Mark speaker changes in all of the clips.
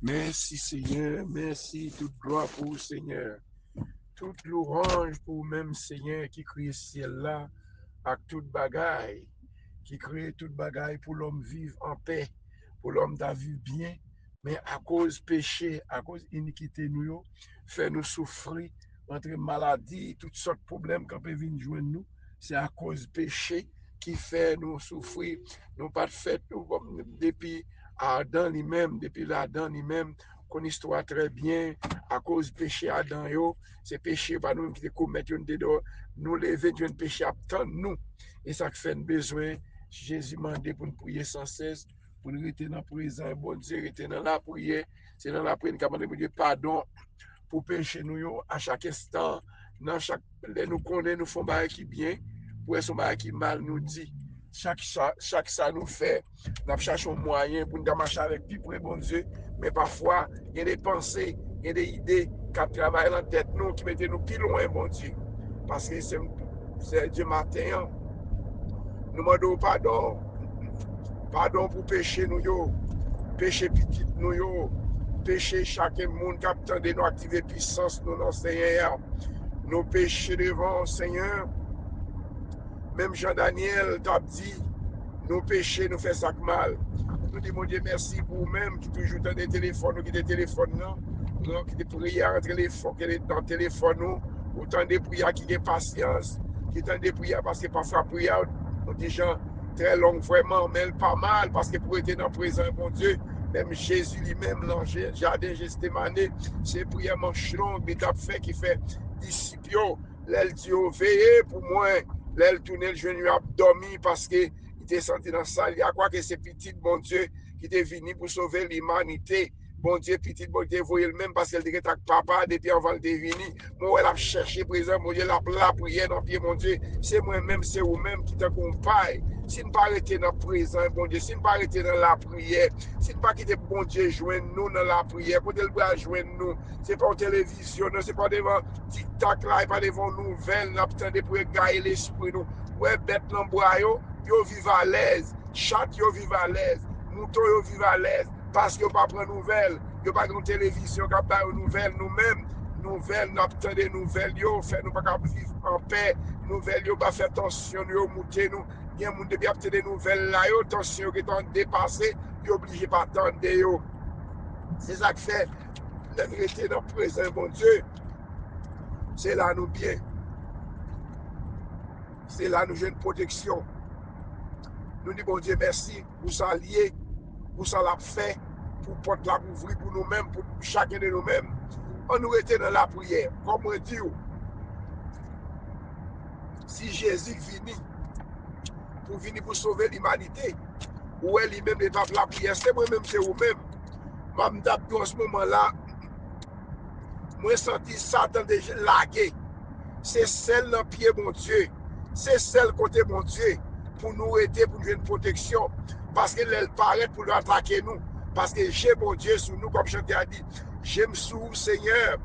Speaker 1: Merci Seigneur, merci, toute gloire pour le Seigneur. Toute louange pour même Seigneur qui crée ciel là, avec toute bagaille, qui crée toute bagaille pour l'homme vivre en paix, pour l'homme da vivre bien, mais à cause péché, à cause iniquité nous, fait nous souffrir, entre maladies, toutes sortes de problèmes qu'on peut venir joindre nous, c'est à cause péché qui fait nous souffrir. Nous pas fait nous depuis Adam lui-même, depuis l'Adam lui-même, qu'on histoire très bien, à cause péché Adam yo, c'est péché par nous qui commettent une dedans, nous lever d'un péché à tant nous. Et ça fait besoin, Jésus m'a demandé pour nous prier sans cesse, pour nous rester dans la présence, bon Dieu, rester dans la prière, c'est dans la prière qu'on demande Dieu pardon pour pécher nous à chaque instant, dans chaque, nous connaissons, nous faisons des qui bien, pour son bail qui mal nous dit. Chaque ça nous fait, nous cherchons un moyen pour nous marcher avec plus près, bon Dieu, mais parfois, il y a des pensées, il y a des idées qui travaillent dans la tête nous, qui mettent nous plus loin, bon Dieu. Parce que c'est Dieu matin, nous demandons pardon, pardon pour pécher nous, péché petit nous, péché chaque monde qui attend de nous activer puissance nous dans Seigneur. Nous péchés devant Seigneur. Même Jean-Daniel t'a dit, nous péchés, nous fait ça mal. Nous disons, mon Dieu, merci pour vous-même qui toujours dans des téléphones, nous qui des téléphones, nous qui des prières dans le téléphone, nous, autant des prières qui ont patience, qui ont des prières parce que parfois, prière, nous des gens très longues vraiment, mais pas mal parce que pour être dans le présent, mon Dieu, même Jésus lui-même, dans le jardin Gethsémane, c'est prière manche longue, mais t'as fait qui fait disciples, l'aile dit, veillez pour moi, l'aile tourner le genou a dormi parce que il était senti dans ça. Il y a quoi que c'est petit, bon Dieu, qui était venu pour sauver l'humanité. Bon Dieu, petit, bon Dieu, voyez le même parce qu'elle dirait que papa, depuis avant de venir, moi, elle a cherché présent, mon Dieu, la prière dans pied, mon Dieu. C'est moi-même, c'est vous-même qui t'accompagne. Si nous ne pas arrêter dans le présent, bon Dieu, si nous ne pas arrêter dans la prière, si nous ne pas quitter bon Dieu, joindre nous dans la prière, pour le bras joindre nous, c'est pas en télévision, c'est pas devant TikTok là, pas devant nouvelles, nous attendons pour gagner l'esprit nous. Ouais, bête dans le bois, yo vivent à l'aise, chat yo vivent à l'aise, mouton yo vivent à l'aise, parce que yo pas prendre nouvelles, yo pas une télévision qui a une nouvelle nous-mêmes, nouvelles, nous attendons des nouvelles, yo, fait nous pas vivre en paix, nouvelles, yo pas faire tension, yo mouter nous, il y a monde qui a des nouvelles là, yo, tension qui est dépassé, yo obligé pas attendre yo. C'est ça que fait, la vérité dans le présent, bon Dieu, c'est là nous bien, c'est là nous j'ai une protection. Nous disons, bon Dieu, merci pour ça lié, pour ça l'a fait, pour porte la ouvrir pour nous-mêmes, pour chacun de nous-mêmes. On nous était dans la prière. Comme on dit, si Jésus vient pour venir pour sauver l'humanité, ou elle lui-même n'est pas la prière, c'est moi-même, c'est vous-même. Même dans ce moment-là, moi senti Satan déjà lagué. C'est celle dans pied, mon Dieu. C'est celle côté, mon Dieu, pour nous aider, pour nous donner une protection. Parce qu'elle paraît pour nous attaquer nous. Parce que j'ai mon Dieu sur nous, comme je t'ai dit. J'aime sous vous, Seigneur.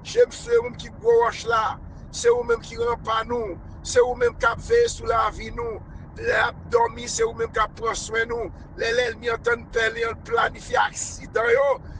Speaker 1: J'aime ceux qui gouache là. C'est vous-même qui rempart nous. C'est vous-même qui veille sur la vie nous. L'abdomen, c'est vous-même qui prend soin nous. L'ennemi entend parler, planifie accident.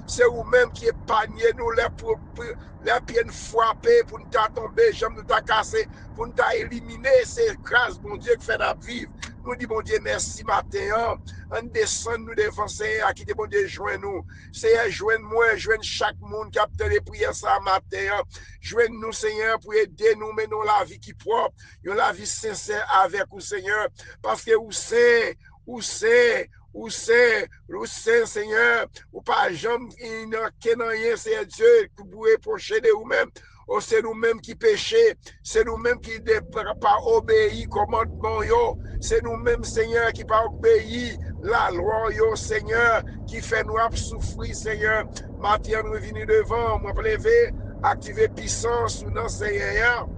Speaker 1: C'est vous-même qui épargne nous les pieds frappés pour nous tomber, jambes nous casser, pour nous éliminer ces grâces, mon Dieu, qui fait la vivre. Nous disons, bon Dieu, merci matin. On descend nous devant Seigneur, qui dit, bon Dieu, joins nous. Seigneur, joins-moi, joins chaque monde qui a peut-être les prières ça matin. Joins-nous, Seigneur, pour aider nous, mener la vie qui est propre, la vie sincère avec vous, Seigneur. Parce que vous savez, ou c'est, Seigneur, ou pas jamais, il n'y a rien, c'est Dieu qui vous reprocher de vous-même. Oh, c'est nous-mêmes qui péchons, c'est nous-mêmes qui ne pas obéir commandement, c'est nous-mêmes, Seigneur, qui pas obéir la loi, Seigneur, qui fait nous souffrir, Seigneur. Matin, nous venons devant, moi, lever, activer puissance dans Seigneur.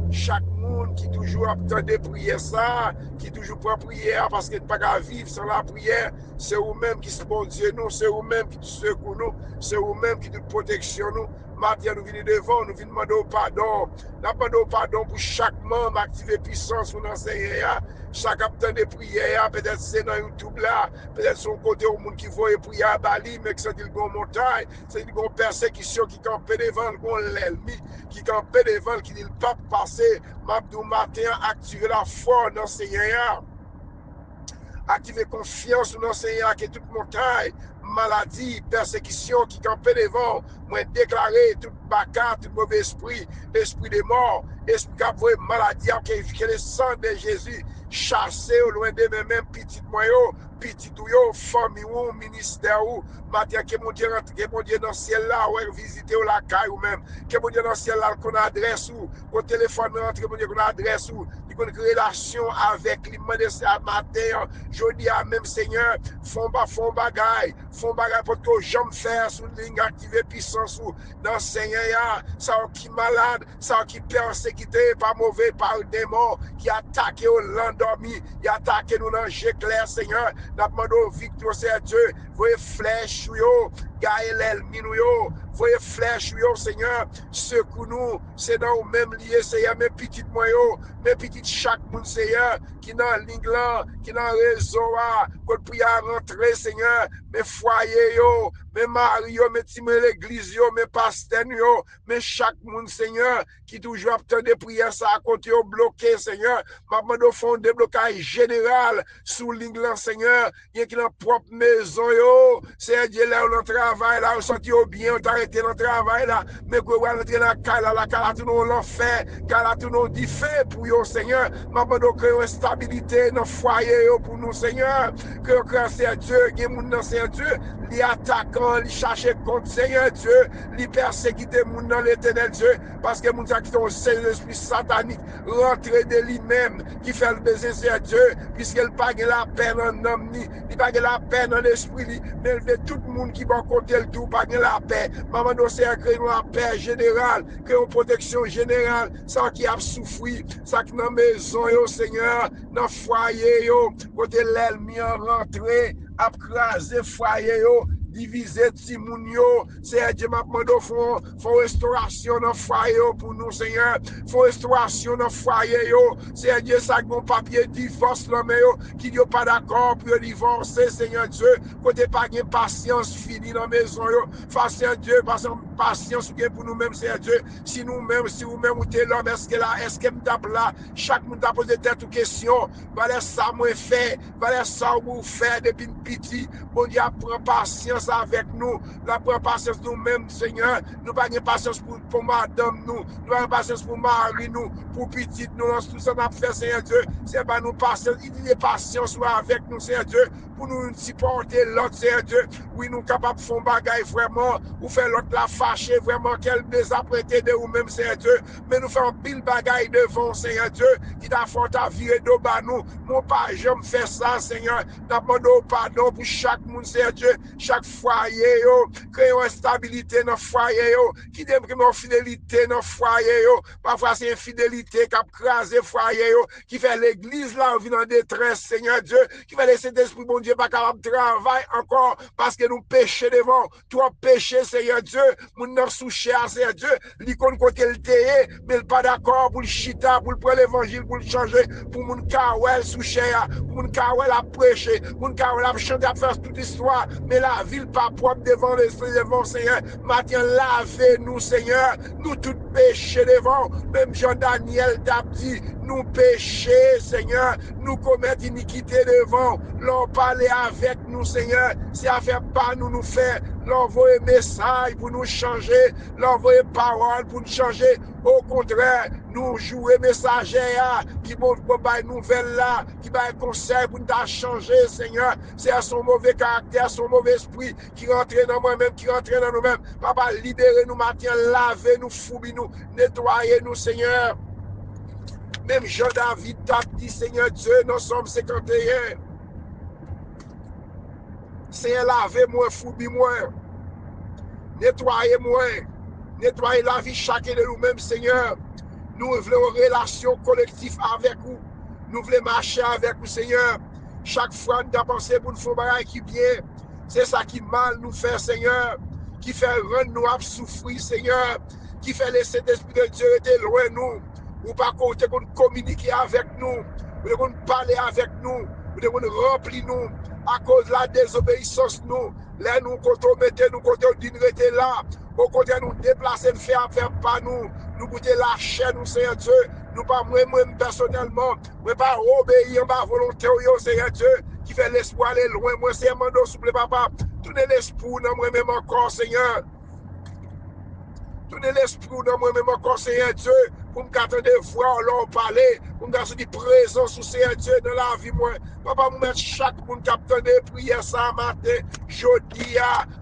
Speaker 1: Chaque monde qui toujours attend de prier ça, qui toujours prend prière parce qu'il ne peut pas vivre sans la prière, c'est vous-même qui se bon Dieu nous, c'est vous-même qui secoue nous, c'est vous-même qui nous protection nous. Matin, nous venons devant, nous venons demander pardon. Nous demandons pardon pour chaque membre, activer puissance pour nous enseigner. Chaque temps de prière, peut-être c'est dans YouTube là, peut-être son côté au monde qui voit prier à Bali, mais que c'est une montagne, c'est une persécution qui campe devant l'ennemi, qui campe devant, qui dit le pape passé. Mabdou matin, activer la foi dans Seigneur. Activer confiance dans Seigneur que toute montagne, maladie, persécution qui campait devant, moi déclarer toute bagarre, tout mauvais esprit, esprit de mort, esprit qui a voué maladie, que le sang de Jésus chassé au loin de mes-mêmes, petit moyens, petit ou famille ou ministère ou matin que mon Dieu rentre, que mon Dieu dans le ciel là, ou visiter ou la caille ou même, que mon Dieu dans le ciel là, qu'on adresse ou, qu'on téléphone rentre, que mon Dieu qu'on adresse ou, qu'on a une relation avec lui, demander ça matin, je dis à même Seigneur, font bagaille pour que j'aime faire sous ligne activer puissance ou dans Seigneur, ça qui malade, ça qui persécuté par mauvais, par démon, qui attaque au l'endormi, qui attaque nous dans l'éclair, Seigneur, nous demandons victoire, c'est Dieu, voyez flèche, yo, gagne l'ennemi, yo, voyez flèche, yo, Seigneur, secours-nous, c'est dans le même lieu, Seigneur, mes petites moyens, mes petites chaque monde, Seigneur, qui dans l'inglan, qui dans le réseau, qu'on prie à rentrer, Seigneur, mes foyers, yo, mes maris, yo, mes timés l'église, yo, mes pasteurs, yo, mes chaque monde, Seigneur, qui toujours obtient des prières, ça à côté, bloqué, Seigneur, ma demande au fond, déblocage général, sous l'inglan, Seigneur, il y a qui dans propre maison, yo, c'est Dieu là, on travail, là, on sortit au bien, on arrêté dans le travail, là, mais qu'on va rentrer dans la cale, tout le monde l'enfer, tout le monde dit fait pour yo, Seigneur, ma demande au créer une stabilité dans le foyer, yo, pour nous, Seigneur, que c'est Dieu, qui est mon c'est Dieu, les attaquants, les chercher contre Seigneur Dieu, les persécuter mon dans l'éternel Dieu, parce que mon Dieu qui ont l'esprit satanique, rentrer de lui-même, qui fait le baiser c'est Dieu, puisqu'il pas la peine en homme, il pas la peine en esprit, mais de tout le monde qui va côté le tout, pas la paix. Maman, nous c'est créer la paix générale, créer une protection générale, ça qui a souffri, ça qui dans la maison, yo, Seigneur, dans le foyer, yo, côté l'ennemi rentré, a crasé foyer, yo, diviser Timoun yo, c'est Dieu m'a demandé font restauration dans foyer pour nous, Seigneur, font restauration dans foyer yo, c'est Dieu ça mon papier divorce l'homme yo, qui yo pas d'accord pour divorcer, Seigneur Dieu, côté pas de patience fini dans maison yo, face à Dieu, patience pour nous-mêmes, Seigneur Dieu, si nous-mêmes, si vous-même ou t'es l'homme, est-ce que m'tape là, chaque monde t'a posé tête ou question, valait ça moi fait, valait ça vous fait depuis une petite, bon Dieu prend patience avec nous, la prend patience nous-mêmes, Seigneur, nous pas de patience pour madame nous, nous pas de patience pour mari nous, pour petite nous, tout ça n'a fait, Seigneur Dieu, c'est pas nous patience, il dit patience avec nous, Seigneur Dieu, pour nous supporter l'autre, Seigneur Dieu, oui, nous capables de faire bagaille vraiment, ou faire l'autre la fâcher, vraiment qu'elle désapprêter de nous-mêmes, Seigneur Dieu, mais nous faisons pile bagaille devant, Seigneur Dieu, qui t'a fait ta vie et de bas nous, mon pas, je me fais ça, Seigneur, nous demandons pardon pour chaque monde, Seigneur Dieu, chaque foyer, yo, créons une stabilité dans le foyer, yo, qui déprime une fidélité dans le foyer, yo, parfois c'est une fidélité qui a crasé le foyer, yo, qui fait l'église là, on vit en détresse, Seigneur Dieu, qui fait laisser l'esprit, bon Dieu, pas capable de travailler encore, parce que nous péchons devant, toi péché, Seigneur Dieu, nous n'avons souché à Seigneur Dieu, l'icône côté le théé, mais il pas d'accord pour le chita, pour le prendre l'évangile, pour le changer, pour mon kawel souché, pour mon kawel à prêcher, pour mon kawel à chanter, à faire toute histoire, mais la ville pas propre devant devant Seigneur, matin lavez-nous, Seigneur, nous tous péchés devant, même Jean-Daniel t'a dit, nous péchés, Seigneur, nous commettons iniquité devant, l'on parler avec nous, Seigneur, si à faire pas nous faire, l'envoyer message pour nous changer, l'envoyer parole pour nous changer, au contraire, nous jouer messager qui vont nous nouvelle là, qui va conseil pour nous changer, Seigneur, c'est à son mauvais caractère, son mauvais esprit qui rentre dans moi-même, qui rentre dans nous-mêmes, papa, libérez nous matin, lavez nous, foubi nous, nettoyez nous, Seigneur. Même Jean-David t'a dit, Seigneur Dieu, nous sommes 51. Seigneur, lavez-moi, foubi-moi. Nettoyez-moi. Nettoyez la vie chacun de nous-mêmes, Seigneur. Nous voulons une relation collective avec vous. Nous voulons marcher avec vous, Seigneur. Chaque fois, nous avons pensé pour nous faire qui bien. C'est ça qui mal nous fait, Seigneur. qui fait rendre nous à souffrir, Seigneur, qui fait laisser l'Esprit de Dieu être loin de nous, ou pas qu'on communiquer avec nous, ou qu'on parler avec nous, ou qu'on remplir nous, à cause de la désobéissance, nous, là, nous, quand on mettait, nous, quand on dit, nous étions là, au contraire, nous déplacer, nous faire pas nous goûter la chair, nous, Seigneur Dieu, nous pas moi-même personnellement, mais pas obéir à ma volonté, Seigneur Dieu, qui fait l'espoir aller loin, moi, c'est un mandat, souple, papa, tournez l'espoir dans moi-même encore, Seigneur. Tournez l'esprit dans moi-même encore, Seigneur Dieu, pour me attendre voir l'homme parler, pour me garder présence sous Seigneur Dieu dans la vie, moi. Papa, me mettre chaque monde qui attend des prières ça matin, jeudi,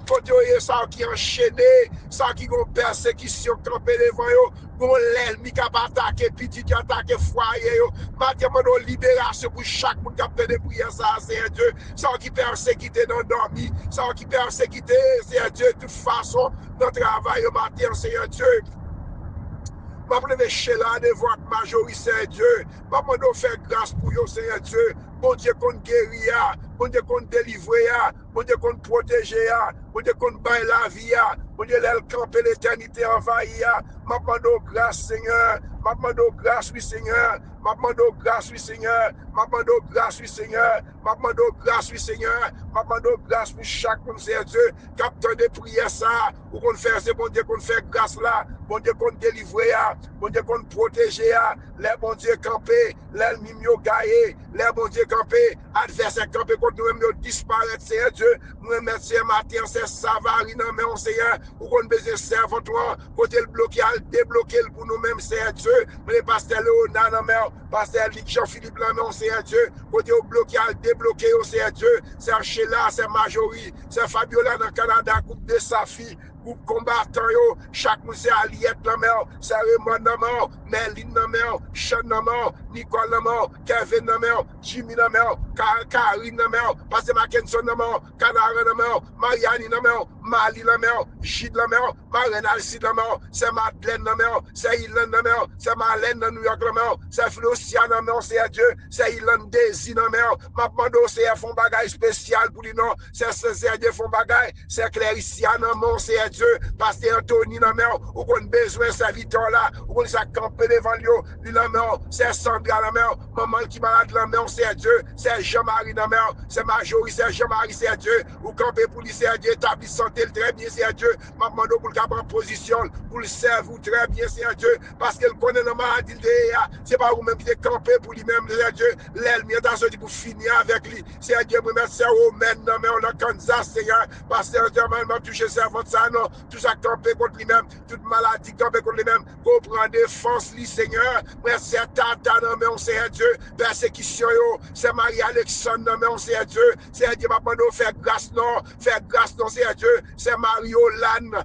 Speaker 1: quand il y a ça qui enchaîné, ça qui ont persécution, campé devant eux, bon l'ennemi qui a attaqué, petit qui a attaqué foyer, matin, mon libération pour chaque monde qui attend des prières ça, Seigneur Dieu, ça qui persécuté dans le dormi, ça qui persécuté, Seigneur Dieu, de toute façon, dans le travail, matin, Seigneur Dieu. Je vais lever là devant votre majorité, Seigneur Dieu. Je vais faire grâce pour vous, Seigneur Dieu. Bon Dieu, qu'on guérit, bon Dieu, qu'on délivre, bon Dieu, qu'on protège, bon Dieu, qu'on baille la vie, bon Dieu, l'aile camper l'éternité envahie. Je demande grâce, Seigneur. Je demande grâce, oui, Seigneur. Je demande grâce, oui, Seigneur. Je demande grâce, oui, Seigneur. Je demande grâce, oui, Seigneur. Je demande grâce pour chaque monde, Seigneur Dieu. Capteur de prière, ça. Ou qu'on fait, c'est bon Dieu, qu'on fait grâce là. Bon Dieu, qu'on délivre, bon Dieu, qu'on protège, les bon Dieu camper, l'ennemi mieux gaillé, les bon Dieu camper, adversaire camper contre nous, disparaître, Seigneur Dieu. Nous mettons ce matin, c'est Savary, non, mais on Seigneur, ou qu'on besoin servant toi, côté le bloqué, débloquer pour nous-mêmes, Seigneur Dieu. Mais pasteur Léonard, non, mais pasteur Jean-Philippe, non, mais on Seigneur Dieu, côté au bloqué, débloquer, au Seigneur Dieu. C'est Sheila, c'est Majorie, c'est Fabiola dans le Canada, coupe de sa fille. Groupe combattant, chaque monde c'est Aliette, c'est Raymond, Merlin, Sean, Nicole, Kevin, Jimmy, Karine, Pastor Mackinson, Canara, Marianne, Mali, Gide, Marine Alcide, c'est Madeleine, c'est Ilan, c'est Marlène, New York, c'est Philosia, c'est Dieu, c'est Ilan Desi, ma demande c'est un bagage spécial pour lui, c'est Césaire de fond bagage, c'est Claricia, c'est Dieu, Pasteur Anthony, ou qu'on besoin de serviteur là, ou qu'on s'est campé devant lui, c'est Sandra, maman qui malade, c'est Dieu, c'est Jean-Marie, c'est Majorie, c'est Jean-Marie, c'est Dieu, ou camper pour lui, c'est Dieu, établir santé très bien, c'est Dieu, ma demande pour le prendre position, pour le servir très bien, c'est Dieu, parce qu'elle connaît la maladie, c'est pas vous-même qui est campé pour lui-même, c'est Dieu, l'ennemi est dans ce pour finir avec lui, c'est Dieu, mais c'est Romaine, on a Kansas, Seigneur, Pasteur Dieu, m'a touché servant ça, non, tout ça campé contre lui-même, toute maladie campé contre lui-même, comprend défense, lui, Seigneur, mais c'est Tata, non, mais on sait Dieu, persécution, c'est Marie-Alexandre, non, mais on sait Dieu, c'est Dieu, papa, nous faire grâce, non, c'est Dieu, c'est Marie-Olane,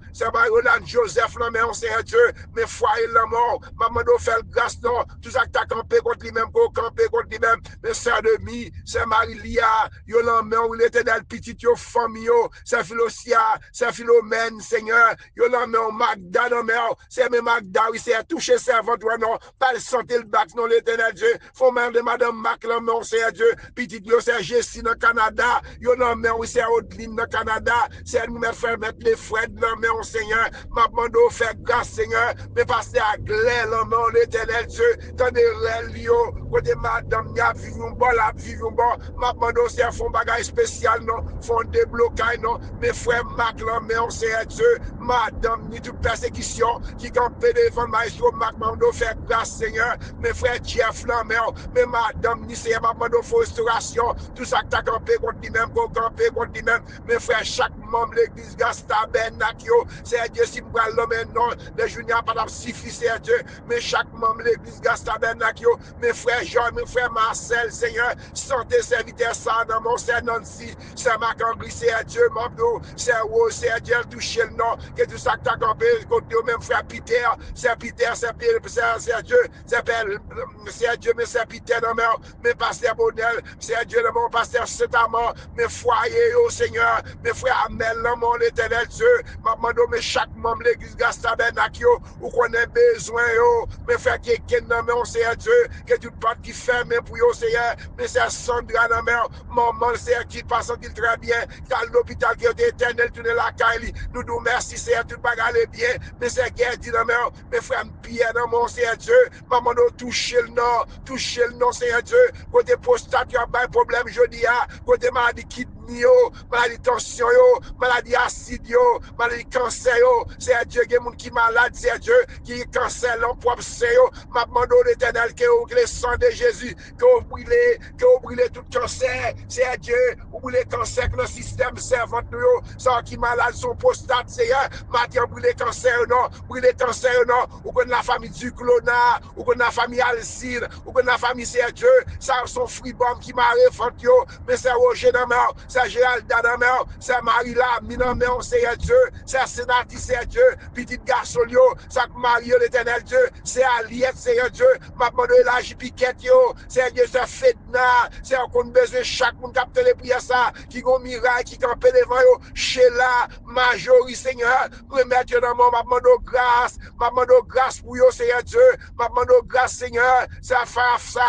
Speaker 1: Joseph, non, mais on sait Dieu, mais foyer la mort, maman, nous faire grâce, non, tout ça que t'as campé contre lui-même, campé contre lui-même, mais c'est demi, c'est Marie-Lia, Yolande, mais on l'éternel, petite, yo, famille, c'est Philosia, c'est Philomène, Seigneur, Yolande, Magda, non, mais c'est même Magda, oui, c'est touché servant, toi, non, pas le santé le bac, non, l'éternel Dieu, faut même de Madame Mac, non, c'est Dieu, petite, yo, c'est Jessie, dans Canada, Yolande, mais oui, c'est Audeline, dans Canada, c'est nous, mes frères, mettre les Fred, non, mais on, Seigneur, ma demande au faire grâce, Seigneur, mais passer à Glaire, non, l'éternel Dieu, dans des relios, côté Madame, y a vivre bon, la vivre bon, ma demande au c'est fond bagage spécial, non, fond déblocage, non, mes frères, Mac, non, mais on, Seigneur Dieu, Madame, ni toute persécution, qui campait devant maestro, Mac, ma demande au faire grâce, Seigneur, mes frères, Jeff, non, mais Madame, ni Seigneur, ma demande au restauration, tout ça que t'as campé contre lui-même, qu'on campé contre lui-même, mes frères, chaque membre de l'église, Gastabernacle, c'est Dieu, si moi l'homme non, les juniors, pas d'absifi, c'est Dieu, mais chaque membre de l'église, Gastabernacle, mes frères Jean, mes frères Marcel, Seigneur, santé, serviteur, ça, dans mon c'est Nancy, c'est Macangri, c'est Dieu, membre, c'est Rose, c'est Dieu, touché le nom, que tout ça que t'as campé, contre nous, même frère Peter, c'est Peter, c'est Dieu, c'est Dieu, mais c'est Peter, non, mais pasteur Bonel, c'est Dieu, mon pasteur Saint-Amand, mes foyers, oh Seigneur, mes frères Amel, mon l'éternel Dieu, ma demande, mais chaque membre de l'église Gastabernacle, ou qu'on a besoin, mes frères qui est non, mais on sait Dieu, que tout pas qui fait, mais pour vous, Seigneur, mais c'est Sandra, non, mais maman, c'est qui passe, qui très bien, dans l'hôpital qui est éternel, tourner la caille, nous nous merci, Seigneur, tout bagage est bien, mais c'est guerre dit dans mes frères, Pierre dans mon Seigneur Dieu, maman, nous toucher le nom, Seigneur Dieu, côté prostate, il y a un problème, je dis, côté maladie kidney, maladie tension, maladie acide, maladie cancer, Seigneur Dieu, il y a des gens qui malades, Seigneur Dieu, qui cancer, l'emploi, Seigneur, maman, l'Éternel, que le sang de Jésus, que vous brûlez tout cancer, Seigneur Dieu, vous brûlez cancer, que le système servant, ça qui malade, son prostate, Seigneur, maintenant, brûlez cancer, non, ou que la famille du Clona, ou que la famille Alcide, ou que la famille Seigneur Dieu, ça son fribom qui m'a refait, mais c'est Roger dans mer, c'est Gérald dans mer, c'est Marie-La, dans mer, Seigneur Dieu, c'est Sénati, Seigneur Dieu, petit garçon, ça Mario l'Éternel Dieu, c'est Aliette, Seigneur Dieu, ma demande la Jipiquette, Seigneur Dieu, c'est Fedna, c'est qu'on besoin chaque monde capte les prières ça, qui gon miracle, qui campe devant yo, Sheila, Majorie, Seigneur, remettre dans mon, ma demande grâce, pour yo, Seigneur Dieu, ma demande grâce, Seigneur, ça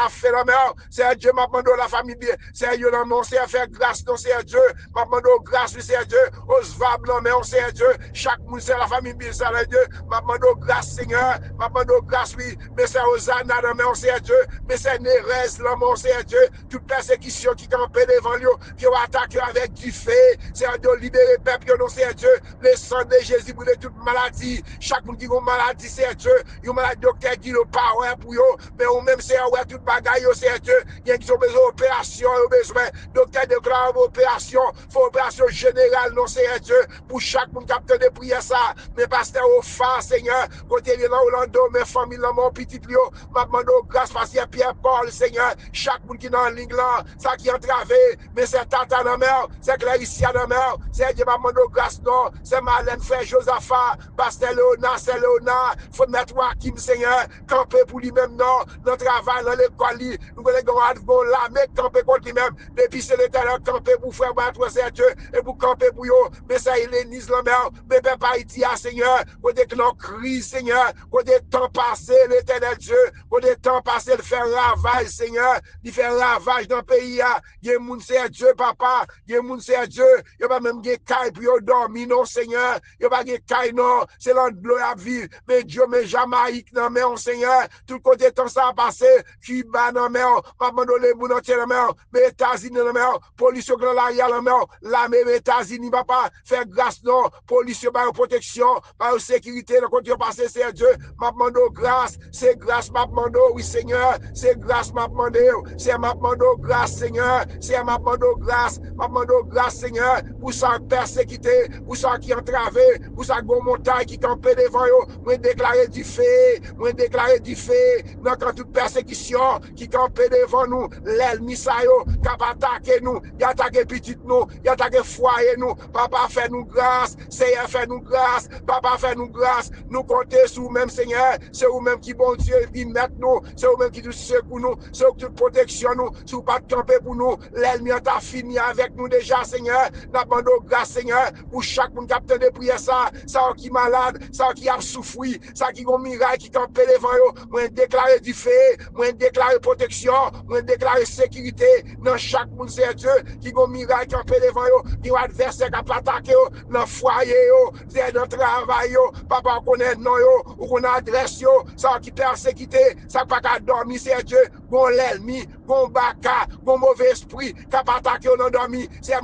Speaker 1: fait la mer, Seigneur Dieu, ma demande la famille bien, Seigneur Dieu, dans mon, Seigneur, faire grâce, non, Seigneur Dieu, ma demande grâce, Seigneur Dieu, Osvab, non, mais on, Seigneur Dieu, chaque monde, c'est la famille bien, Seigneur Dieu, ma demande grâce, Seigneur, ma demande grâce, oui, mais c'est Osana, non, mais on, Seigneur Dieu, mais c'est Nérez, là, mon, Seigneur Dieu, toute persécution qui campe devant lui, qui va attaquer avec du feu, Seigneur Dieu, libérer peuple, non, Seigneur Dieu, le sang de Jésus, brûler toute maladie, chaque monde qui a une maladie, Seigneur Dieu, une maladie, docteur dit le power pour eux, mais on même, Seigneur, ouais, toute bagaille, Seigneur Dieu, il y a qui ont besoin d'opération, besoin, docteur déclare opération, faut opération générale, non, Seigneur Dieu, pour chaque monde qui a de prier ça, mais pasteur au phare, Seigneur, côté de Orlando, mes familles, mon petit Lio, ma demande grâce, parce qu'il y a Pierre-Paul, Seigneur, chaque monde qui est dans la ligne là, ça qui est entravé, mais c'est Tata dans la mer, c'est Claricia dans la mer, c'est Dieu, ma demande grâce, non, c'est Marlène, frère Josaphat, pasteur Léonard, c'est Léonard, faut mettre Joachim, Seigneur, camper pour lui-même, non, dans le travail, dans l'école, nous allons là, mais camper contre lui-même, depuis c'est l'Éternel, camper pour faire battre, Seigneur Dieu, et pour camper pour eux, mais ça, il est Nice, la mer, mais pas Haïti, Seigneur, côté que l'on crie, Seigneur, côté temps passé, l'Éternel Dieu, côté temps passé, de faire ravage, Seigneur, de faire ravage dans le pays, il y a moun, Seigneur Dieu, papa, il y a moun, Seigneur Dieu, il n'y a pas même des cailles pour dormir, non, Seigneur, il n'y a pas des cailles, non, c'est l'endroit à vivre, mais Dieu, mais Jamaïque, non, mais on, Seigneur, tout côté temps ça a passé, Cuba, non, mais on, pas les moun entiers, non, mais États-Unis, non, mais police, non, l'arrière, non, la même États-Unis, papa, faire grâce, non, police, par protection, par sécurité, le côté passé, c'est Dieu, m'a demandé grâce, c'est grâce, m'a demandé, oui, Seigneur, c'est grâce, m'a demandé, c'est m'a demandé grâce, Seigneur, c'est m'a demandé grâce, Seigneur, pour ça persécuté, pour ça qui entravé, pour ça gon montagne qui campait devant eux, moi déclarer du fait, dans toute persécution qui campait devant nous, l'ennemi ça yo, qui a attaqué nous, il a attaqué petit nous, il a attaqué foyer nous, papa fait nous grâce, Seigneur fait nous grâce, papa fait nous grâce, nous compter sur vous-même, Seigneur, c'est vous-même qui bon Dieu, qui met nous, c'est vous-même qui nous secoue nous, c'est vous qui nous protection nous, si vous pas camper pour nous, l'ennemi a fini avec nous déjà, Seigneur, nous demandons grâce, Seigneur, pour chaque monde qui a de prier ça qui est malade, ça qui a souffert, ça qui a un miracle qui campe devant eux, moi déclarer du fait, moi déclarer protection, moi déclarer sécurité dans chaque monde, c'est Dieu, qui a un miracle qui campe devant eux, qui a un adversaire qui a attaqué dans le foyer, c'est dans le travail, papa connaît non, ou qu'on a adresse, ça qui persécuté, ça pas qu'à dormir, c'est Dieu, bon l'ennemi, bon baka, bon mauvais esprit, qui a attaqué dans le dormi, c'est un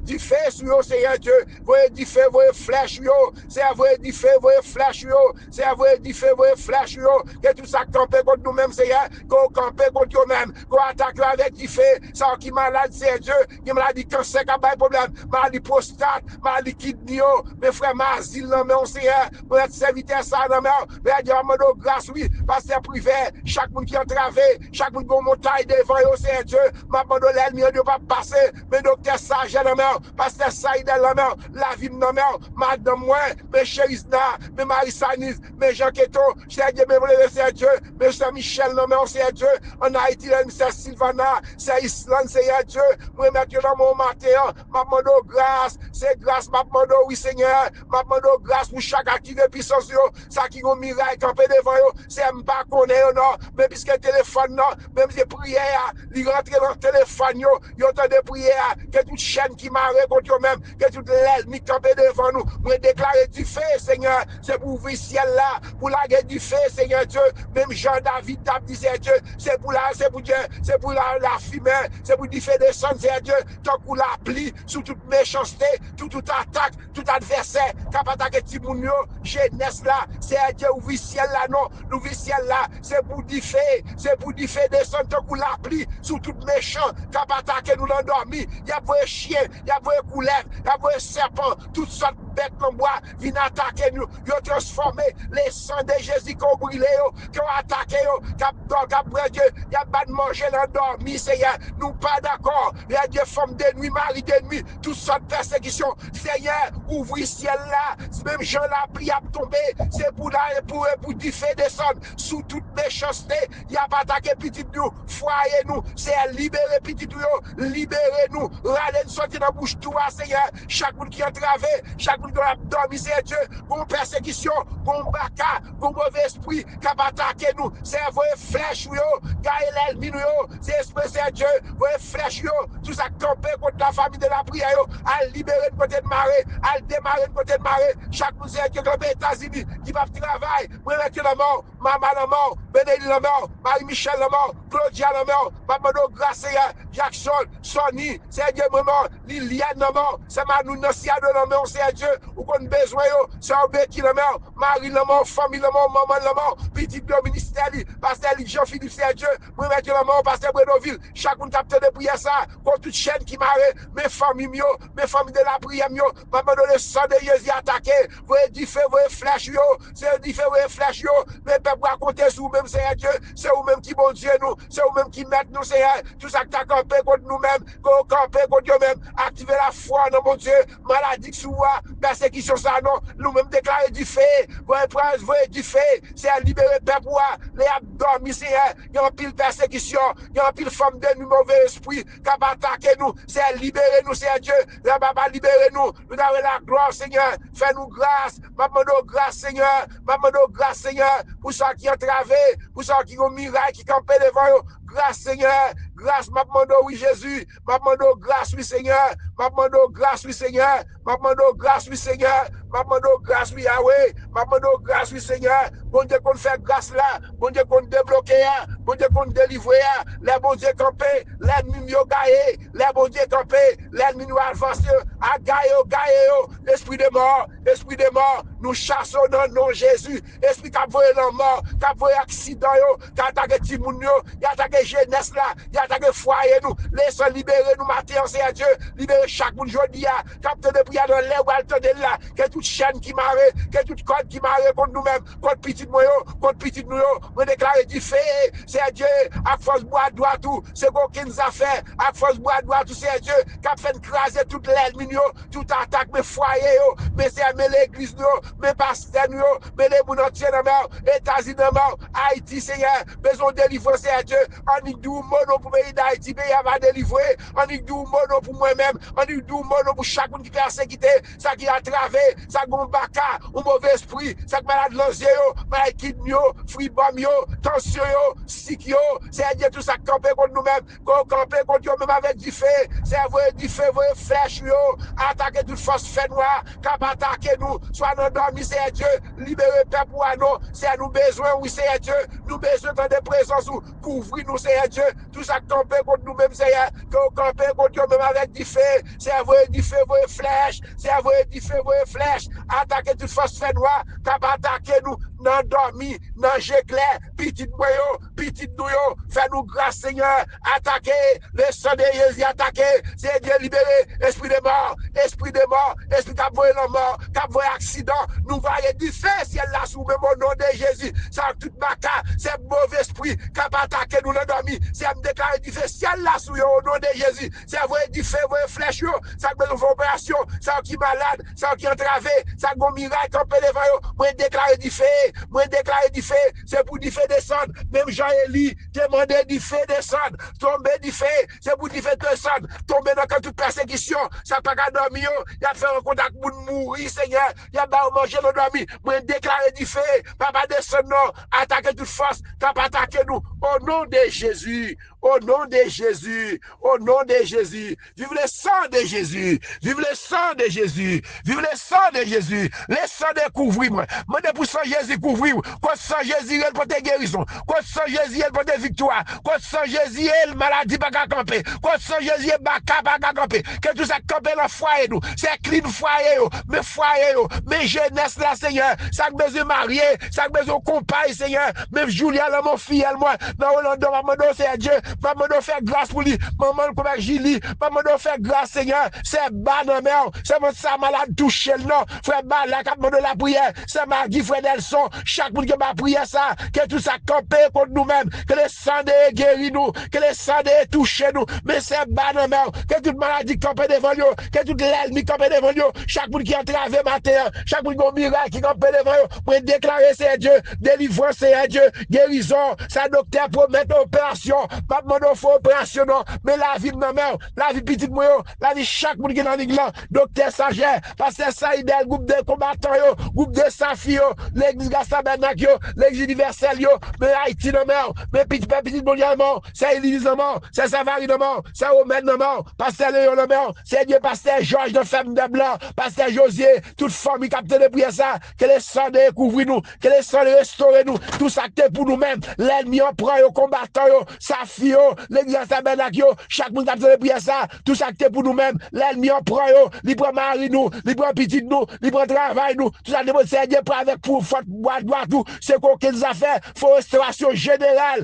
Speaker 1: du fait sur eux, Seigneur Dieu, voyez du fait, voyez flèche, c'est voyez du fait, voyez flèche, c'est voyez du fait, voyez flèche, que tout ça campe contre nous-mêmes, Seigneur, qu'on campe contre nous-mêmes, qu'on attaque avec du fait, ça qui malade, c'est Dieu, qui maladie cancer, qui a pas de problème, maladie prostate, maladie kidney, mes frères, ma asile, non, mais on Seigneur, pour être serviteur, ça, non, mais Dieu, mon grâce, oui, pasteur privé, chaque monde qui est entravé, chaque monde qui a montagne devant eux, c'est Dieu, ma bande l'ennemi, ne pas passer, mais docteur sage, non, mais pasteur Saïd, la vie, non, mais madame, moi, mes chérisna, mes Marie-Sanis, mes Jean Keto, c'est Dieu, c'est Dieu, mes Saint-Michel, non, mais c'est Dieu, en Haïti, c'est Sylvana, c'est Islande, c'est Dieu, moi, mettre dans mon matin, ma bande grâce, c'est grâce, ma bande, oui, Seigneur, ma bande grâce pour chaque actif de puissance, ça qui est un miracle, campé devant eux, c'est pas qu'on est, non, mais puisque le téléphone, non, même des prières, ils rentrent dans le téléphone, ils ont des prières, que toute chaîne qui m'a marée contre eux-mêmes, que tout l'ennemi campé devant nous. Moi déclarer du feu, Seigneur, c'est pour ouvrir ciel là, pour la guerre du feu, Seigneur Dieu. Même Jean-David t'a dit, Seigneur Dieu, c'est pour Dieu, c'est pour la fumée, c'est pour du feu descendre, Seigneur Dieu, tant qu'on la plie sous toute méchanceté, toute attaque, tout adversaire, cap attaquer Timounio, jeunesse là, Seigneur Dieu, ouvrir ciel là, non, l'ouvrir ciel là, c'est pour du feu descendre, tant qu'on la plie sous tout méchant, cap attaquer nous l'endormi, il y a vos chiens, il y a vos couleuvres, il y a vos serpents, toutes sortes de bêtes comme bois, viennent attaquer nous, ils ont transformé les sangs de Jésus qui ont brûlé, qui ont attaqué, qui ont Dieu, il y a pas de manger l'endormi, Seigneur, nous pas d'accord, il y a des femmes de nuit, mari de nuit, toutes sortes de persécutions, Seigneur, ouvre le ciel là, même Jean la pris à tomber, c'est pour du feu descendre, sous toute méchanceté, il n'y a pas attaqué petit nous, foyer nous, c'est libérer petit nous, libérer nous, râler nous sortir dans la bouche toi, Seigneur, chaque monde qui est entravé, chaque monde qui a dormi, c'est Dieu, bon persécution, bon baka, bon mauvais esprit, qui a attaqué nous, c'est vos flèches, gagne l'ennemi, c'est esprit, c'est Dieu, vos flèches, tout ça campé contre la famille de la prière, à libérer de côté de marée, à démarrer de côté de marée, chaque monde, c'est Dieu, qui est aux États-Unis, qui va travailler, moi, mettre la mort, maman la mort, Bénédicte la mort, Marie-Michel la mort, Claudia la mort, maman de grâce, Jackson, Sonny, c'est Dieu, maman, Liliane la mort, c'est Manou Nassia de la mort, c'est Dieu, ou qu'on a besoin, c'est Betty la mort, Marie la mort, famille la mort, maman la mort, petit de ministère, pasteur Jean-Philippe, c'est Dieu, moi, mettre la mort, pasteur Bredoville, chaque monde capte de prière ça, contre toute chaîne qui marre, mes familles, mes familles de la prière, maman de le sang de Jésus attaqué, voyez du feu, voyez flèche, c'est du feu, voyez flèche, mais peuple raconter sur vous-même, c'est Dieu, c'est vous-même qui bon Dieu nous, c'est vous-même qui mettent nous, c'est tout ça que tu as campé contre nous-mêmes, qu'on campé contre nous-mêmes, activer la foi dans mon Dieu, maladie qui soit, persécution ça, non, nous-mêmes déclarer du feu, voyez prince, voyez du feu, c'est à libérer peuple, les abdomis, c'est il y a un pile persécution, il y a un pile femme de nous, mauvais esprit, qui a attaqué nous, c'est à libérer nous, c'est Dieu, la baba libérer nous, nous avons la gloire, Seigneur, fais-nous grâce, maman de grâce, Seigneur, maman de grâce, Seigneur, pour ceux qui ont travé, pour ceux qui ont miracle, qui campaient devant eux, grâce, Seigneur, grâce, maman de oui, Jésus, maman de grâce, oui, Seigneur, maman de grâce, oui, Seigneur, maman de grâce, oui, Seigneur, maman de grâce, oui, Yahweh, maman de grâce, oui, Seigneur, bon Dieu qu'on fait grâce là, bon Dieu qu'on débloque, bon Dieu qu'on délivre, les bon Dieu campé, l'ennemi mieux gaillé, les bon Dieu campé, l'ennemi nous avance, à gaillé, l'esprit de mort, nous chassons dans le nom de Jésus, esprit qui a volé la mort, qui a volé accident, qui a attaqué Timoun, qui a attaqué jeunesse là, qui a attaqué foyer nous, laissons libérer nous matin, c'est Dieu, libérer chaque monde aujourd'hui, capte de prière dans l'air, de là, que toute chaîne qui marre, que toute code qui marre contre nous-mêmes, contre petit moyo, contre petit nous, on déclare du feu, c'est Dieu, à force bois droit tout, c'est quoi qui nous a fait, à force bois droit tout, c'est Dieu, qui a fait craser toute l'ennemi, toute attaque, mes foyers, mes l'église, mes pasteurs, mes les moun entiers, États-Unis, Haïti, Seigneur, besoin de délivrer, c'est Dieu, on y doux mono pour pays d'Haïti, pays va délivrer, on y doux mono pour moi-même, on y doux mono pour chaque monde qui persécuté, ça qui a travé, ça qui a baka, un mauvais esprit, ça qui malade l'anxieux, malade kidney, fribom, tension, sick, c'est Dieu, tout ça campé contre nous-mêmes, campé contre nous-mêmes avec du feu, c'est vrai, du feu, vrai, flèche, attaquer toute force fait noire, cap attaquer nous, soit nous dormir, c'est Dieu, libérer peuple à nous, c'est nous besoin, oui, c'est Dieu, nous besoin de des présences, couvrir nous, c'est Dieu, tout ça campé contre nous-mêmes, c'est campé contre nous-mêmes avec du feu, c'est vrai, du feu, vrai, flèche, c'est vrai, du feu, vrai, flèche, attaquer toute force fait noire, cap attaquer nous, non dormi, non j'éclair, petit noyau, fais-nous grâce, Seigneur, attaquer, le sang de Jésus, attaquer, c'est Dieu libéré, esprit de mort, esprit qui a volé la mort, qui a volé accident, nous voyons du feu, ciel là, sous le nom de Jésus, ça tout baka, c'est mauvais esprit, qui a attaqué nous l'endormi, c'est me déclarer du feu, ciel là, sous le nom de Jésus, c'est vrai du feu, vrai flèche, ça a besoin d'opération, ça qui est malade, ça qui est entravé, ça qui est miracle, campé devant moi déclarer du feu, c'est pour du feu descendre, même Jean-Élie demandait du feu descendre, tomber du feu, c'est pour du feu descendre, tomber dans toute persécution, ça pas qu'à dormir, il a fait un contact pour mourir, Seigneur, il a pas manger le dormir, moi déclarer du feu, papa descendre, attaquer toute force, t'as pas attaqué nous, au nom de Jésus, au nom de Jésus, au nom de Jésus. Vive le sang de Jésus, vive le sang de Jésus, vive le sang de Jésus. Le sang de couvrir-moi. Moi, pour sang Jésus couvrir, quand sang Jésus, elle porte guérison, quand sang Jésus, elle porte victoire, quand sang Jésus, elle maladie pas qu'à camper, quand sang Jésus, baka pas qu'à camper, que tout ça camper dans le foyer, nous, c'est clean foyer, mais foyer, mais jeunesse là, Seigneur, ça besoin marier, ça besoin compagne, Seigneur, même Julia, là, mon fille, elle, moi, dans Orlando, maman, c'est Dieu, maman, faire grâce pour lui, maman, comme Julie, maman, faire grâce, Seigneur, c'est bas dans mer, c'est mon sa malade touché, non, frère, bas, là, quand de la prière, c'est Magui, frère Nelson, chaque monde qui va prier ça, que tout ça camper contre nous-mêmes, que le sang de guérir nous, que le sang de toucher nous, mais c'est bas dans mer, que toute maladie campe devant nous, que toute l'ennemi campe devant nous, chaque monde qui entrave matin, chaque monde qui a un miracle qui campe devant nous, pour déclarer c'est Dieu, délivrance c'est Dieu, guérison, ça docteur promet opération, pas demander faut opération non, mais la vie de ma mère, la vie petite moi, la vie chaque monde qui est dans l'église, docteur Sager, pasteur Saïdel, groupe de combattants, groupe de Safi, l'église Gastabernac, l'église universelle, mais Haïti non mère, mais petit mondialement, c'est Élise non mort, c'est Savary non mort, c'est Omen non mort, pasteur Léon non mort, c'est Dieu pasteur Georges de Femme de Blanc, pasteur Josier, toute famille capte de prier ça, que les sangs de couvrir nous, que les sangs de restaurer nous, tout ça que pour nous-mêmes, l'ennemi en prend, combattant, Safi, l'église Gastabernac, chaque monde capte de prier ça, tout ça que pour nous-mêmes, l'ennemi en prend, libre mari nous, libre petit nous, libre travail nous, tout ça c'est Dieu pour avec pour faute boire tout, c'est quoi qu'ils a fait, faut restauration générale,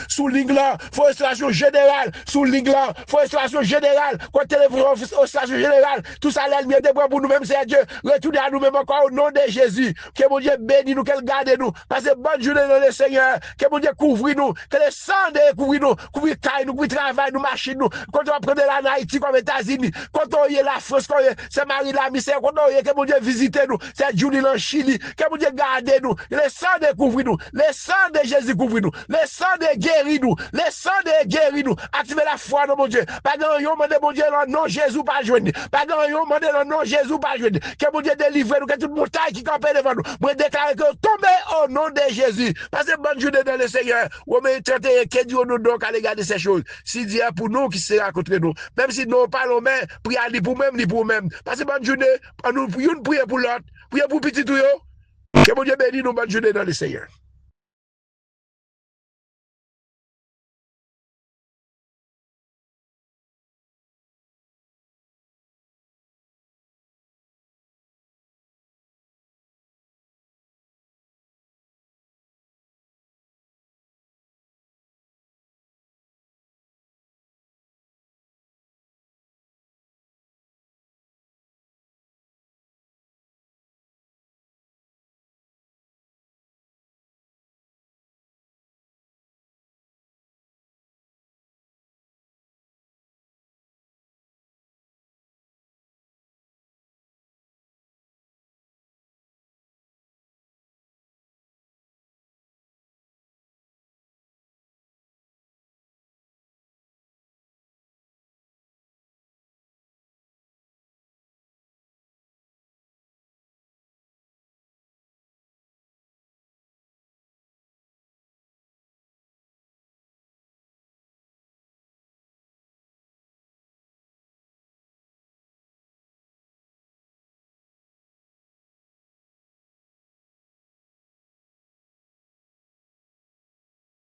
Speaker 1: sous l'ingla, faut restauration générale, sous l'ingla, faut restauration générale, quand téléphone restauration générale, tout ça l'ennemi est pour nous-mêmes, c'est Dieu, retournez à nous-mêmes encore au nom de Jésus, que mon Dieu bénisse nous, qu'elle garde nous, parce que bonne journée dans le Seigneur, que mon Dieu couvre nous, que les sangs de couvre nous, couvre taille nous, couvre travail nous, machine nous, quand on prend de la Haïti comme États-Unis, quand on y est la France, quand c'est Marie la misère, quand on y est, que mon Dieu visite nous, c'est Julie en Chili, que mon Dieu garde nous, les sangs de couvre nous, les sangs de Jésus couvre nous, les sangs de guérir nous, les sangs de guérir nous, activez la foi dans mon Dieu, pas grand yon mande mon Dieu, non Jésus pas joindre, pas grand yon mande non Jésus pas joindre, que mon Dieu délivre nous, que toute montagne qui campe devant nous, moi déclare que tombez au nom de Jésus, passez bonne journée dans le Seigneur, Romains 31, que Dieu nous donc à regarder ces choses, si Dieu est pour nous, qui sera contre nous, même si nous parlons, mais priez ni pour même, passez bonne journée, nous prions pour l'autre, priez pour petit tout, que mon Dieu bénisse nous, bonne journée dans le Seigneur.